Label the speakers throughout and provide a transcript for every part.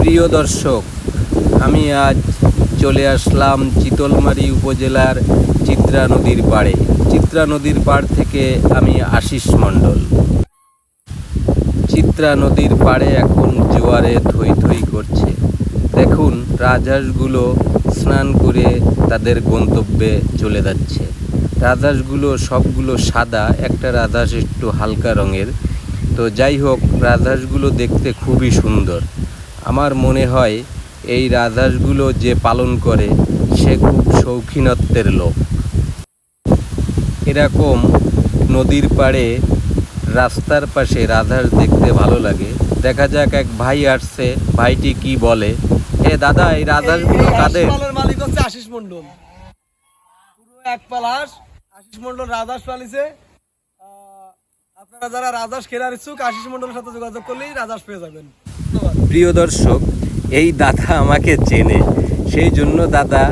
Speaker 1: প্রিয় দর্শক, আমি আজ চলে আসলাম চিতলমারী উপজেলার চিত্রা নদীর পাড়ে। চিত্রা নদীর পাড় থেকে আমি আশিস মণ্ডল। চিত্রা নদীর পাড়ে এখন জোয়ারে থই থই করছে। দেখুন, রাজহাঁসগুলো স্নান করে তাদের গন্তব্যে চলে যাচ্ছে। রাজহাঁসগুলো সবগুলো সাদা, একটা রাজহাঁস একটু হালকা রঙের। তো যাই হোক, রাজহাঁসগুলো দেখতে খুবই সুন্দর। আমার মনে হয় এই রাজহাঁসগুলো যে পালন করে সে খুব শৌখিনত্বের লোক। এরকম নদীর পাড়ে রাস্তার পাশে রাজহাঁস দেখতে ভালো লাগে। দেখা যাক, এক ভাই আসছে, ভাইটি কি বলে। দাদা, এই রাজহাঁসগুলো কাদের?
Speaker 2: মালিক হচ্ছে আশিস মণ্ডল। পুরো এক পালাস আশিস মণ্ডল রাজহাঁস পালিছে। আপনারা যারা রাজহাঁস কেনার ইচ্ছুক, আশিস মণ্ডলের সাথে যোগাযোগ করলেই রাজহাঁস পেয়ে যাবেন।
Speaker 1: প্রিয় দর্শক, এই দাদা আমাকে চেনে, সেই জন্য দাদা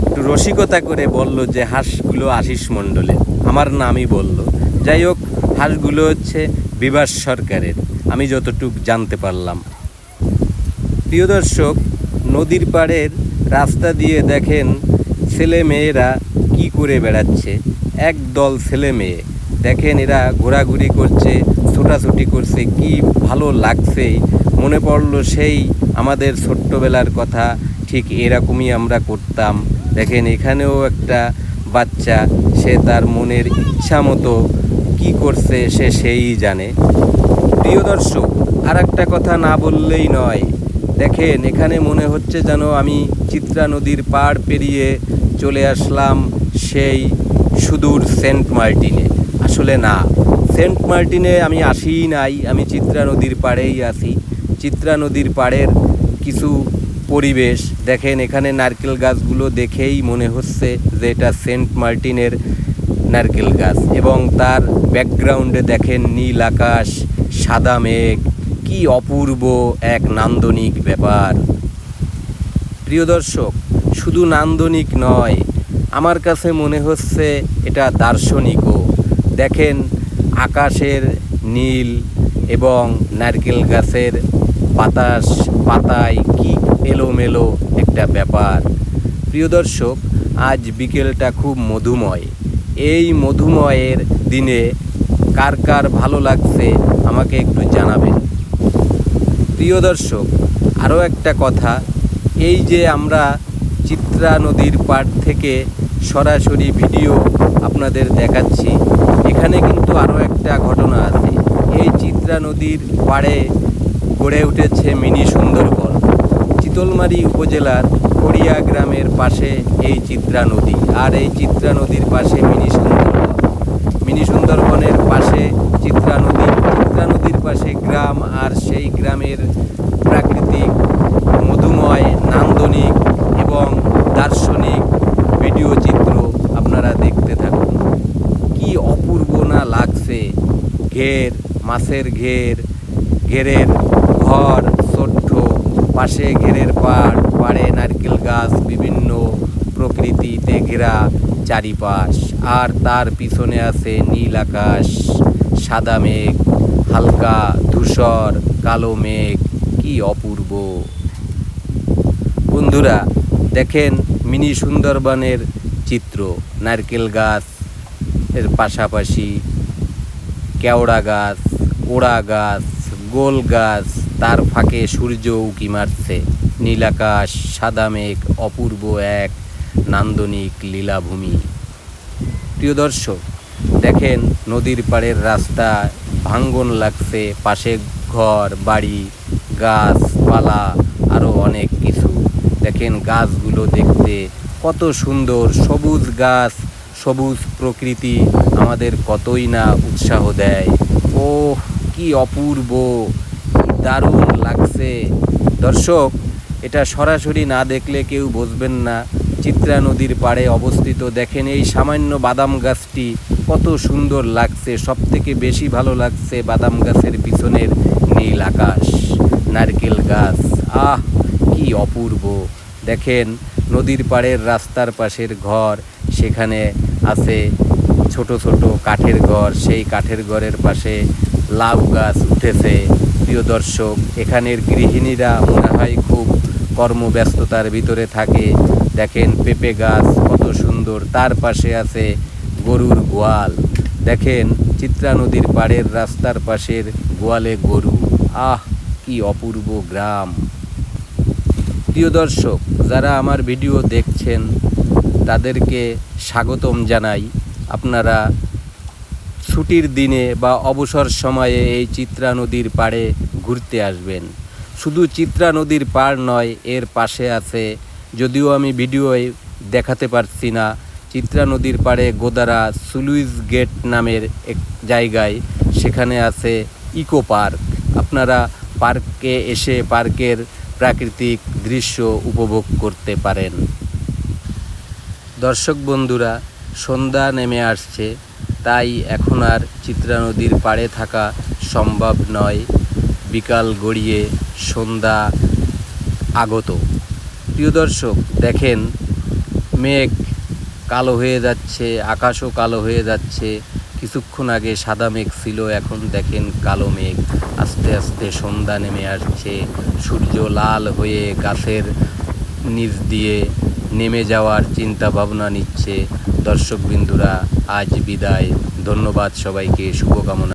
Speaker 1: একটু রসিকতা করে বলল যে হাঁসগুলো আশিস মণ্ডলের, আমার নামই বলল। যাই হোক, হাঁসগুলো হচ্ছে বিভাস সরকারের, আমি যতটুকু জানতে পারলাম। প্রিয় দর্শক, নদীর পাড়ের রাস্তা দিয়ে দেখেন ছেলে মেয়েরা কি করে বেড়াচ্ছে। এক দল ছেলে মেয়ে, দেখেন এরা ঘোরাঘুরি করছে, ছোটাছুটি করছে, কি ভালো লাগছে। মনে পড়লো সেই আমাদের ছোট্টবেলার কথা, ঠিক এরকমই আমরা করতাম। দেখেন এখানেও একটা বাচ্চা, সে তার মনের ইচ্ছা মতো কী করছে সেই জানে। প্রিয় দর্শক, আর একটা কথা না বললেই নয়। দেখেন এখানে মনে হচ্ছে যেন আমি চিত্রা নদীর পাড় পেরিয়ে চলে আসলাম সেই সুদূর সেন্ট মার্টিনে। আসলে না, সেন্ট মার্টিনে আমি আসিই নাই, আমি চিত্রা নদীর পাড়েই আছি। চিত্রা নদীর পাড়ের কিছু পরিবেশ দেখেন, এখানে নারকেল গাছগুলো দেখেই মনে হচ্ছে যে এটা সেন্ট মার্টিনের নারকেল গাছ, এবং তার ব্যাকগ্রাউন্ডে দেখেন নীল আকাশ, সাদা মেঘ, কি অপূর্ব এক নান্দনিক ব্যাপার। প্রিয় দর্শক, শুধু নান্দনিক নয়, আমার কাছে মনে হচ্ছে এটা দার্শনিকও। দেখেন আকাশের নীল এবং নারকেল গাছের পাতায় কি এলোমেলো একটা ব্যাপার। প্রিয় দর্শক, আজ বিকেলটা খুব মধুময়। এই মধুময়ের দিনে কার কার ভালো লাগছে আমাকে একটু জানাবেন। প্রিয় দর্শক, আরও একটা কথা, এই যে আমরা চিত্রা নদীর পাড় থেকে সরাসরি ভিডিও আপনাদের দেখাচ্ছি, এখানে কিন্তু আরও একটা ঘটনা আছে। এই চিত্রা নদীর পাড়ে গড়ে উঠেছে মিনি সুন্দরবন। চিতলমারী উপজেলার কড়িয়া গ্রামের পাশে এই চিত্রা নদী, আর এই চিত্রা নদীর পাশে মিনি সুন্দরবন। মিনি সুন্দরবনের পাশে চিত্রা নদী, চিত্রা নদীর পাশে গ্রাম, আর সেই গ্রামের প্রাকৃতিক মধুময়, নান্দনিক এবং দার্শনিক ভিডিও চিত্র আপনারা দেখতে থাকুন। কি অপূর্ব না লাগছে। ঘের, মাছের ঘেরের ঘর ছোট্ট, পাশে ঘেরের পাড়ে নারকেল গাছ, বিভিন্ন প্রকৃতিতে ঘেরা চারিপাশ, আর তার পিছনে আছে নীল আকাশ, সাদা মেঘ, হালকা ধূসর কালো মেঘ, কি অপূর্ব। বন্ধুরা দেখেন মিনি সুন্দরবনের চিত্র, নারকেল গাছ এর পাশাপাশি কেওড়া গাছ, ওড়া গাছ, গোল গাছ, তার ফাঁকে সূর্য উঁকি মারছে, নীল আকাশ, সাদা মেঘ, অপূর্ব এক নান্দনিক লীলাভূমি। প্রিয় দর্শক, দেখেন নদীর পাড়ের রাস্তা ভাঙ্গন লাগছে, পাশে ঘর বাড়ি, গাছপালা, আরও অনেক কিছু। দেখেন গাছগুলো দেখতে কত সুন্দর, সবুজ গাছ, সবুজ প্রকৃতি আমাদের কতই না উৎসাহ দেয়। ও কি অপূর্ব, দারুণ লাগছে। দর্শক, এটা সরাসরি না দেখলে কেউ বুঝবেন না। চিত্রা নদীর পাড়ে অবস্থিত। দেখেন এই সামান্য বাদাম গাছটি কত সুন্দর লাগছে। সবথেকে বেশি ভালো লাগছে বাদাম গাছের পিছনের নীল আকাশ, নারকেল গাছ, আহ কি অপূর্ব। দেখেন নদীর পাড়ের রাস্তার পাশের ঘর, সেখানে আছে ছোট ছোট কাঠের ঘর, সেই কাঠের ঘরের পাশে লাউ গাছ উঠেছে। প্রিয় দর্শক, এখানের গৃহিণীরা মনে হয় খুব কর্মব্যস্ততার ভিতরে থাকে। দেখেন পেঁপে গাছ কত সুন্দর, তার পাশে আছে গরুর গোয়াল। দেখেন চিত্রা নদীর পাড়ের রাস্তার পাশের গোয়ালে গরু। আহ, কি অপূর্ব গ্রাম। প্রিয় দর্শক, যারা আমার ভিডিও দেখছেন তাদেরকে স্বাগতম জানাই। আপনারা ছুটির দিনে বা অবসর সময়ে এই চিত্রা নদীর পাড়ে ঘুরতে আসবেন। শুধু চিত্রা নদীর পাড় নয়, এর পাশে আছে, যদিও আমি ভিডিওয় দেখাতে পারছি না, চিত্রা নদীর পাড়ে গোদারা সুলুইস গেট নামের এক জায়গায়, সেখানে আছে ইকো পার্ক। আপনারা পার্কে এসে পার্কের প্রাকৃতিক দৃশ্য উপভোগ করতে পারেন। দর্শক বন্ধুরা, সন্ধ্যা নেমে আসছে, তাই এখন আর চিত্রা নদীর পাড়ে থাকা সম্ভব নয়। বিকাল গড়িয়ে সন্ধ্যা আগত। প্রিয় দর্শক, দেখেন মেঘ কালো হয়ে যাচ্ছে, আকাশও কালো হয়ে যাচ্ছে। কিছুক্ষণ আগে সাদা মেঘ ছিল, এখন দেখেন কালো মেঘ। আস্তে আস্তে সন্ধ্যা নেমে আসছে, সূর্য লাল হয়ে গাছের নিচ দিয়ে নেমে যাওয়ার চিন্তা ভাবনা নিচ্ছে। দর্শকবৃন্দুরা, আজ বিদায়। ধন্যবাদ সবাইকে, শুভকামনা।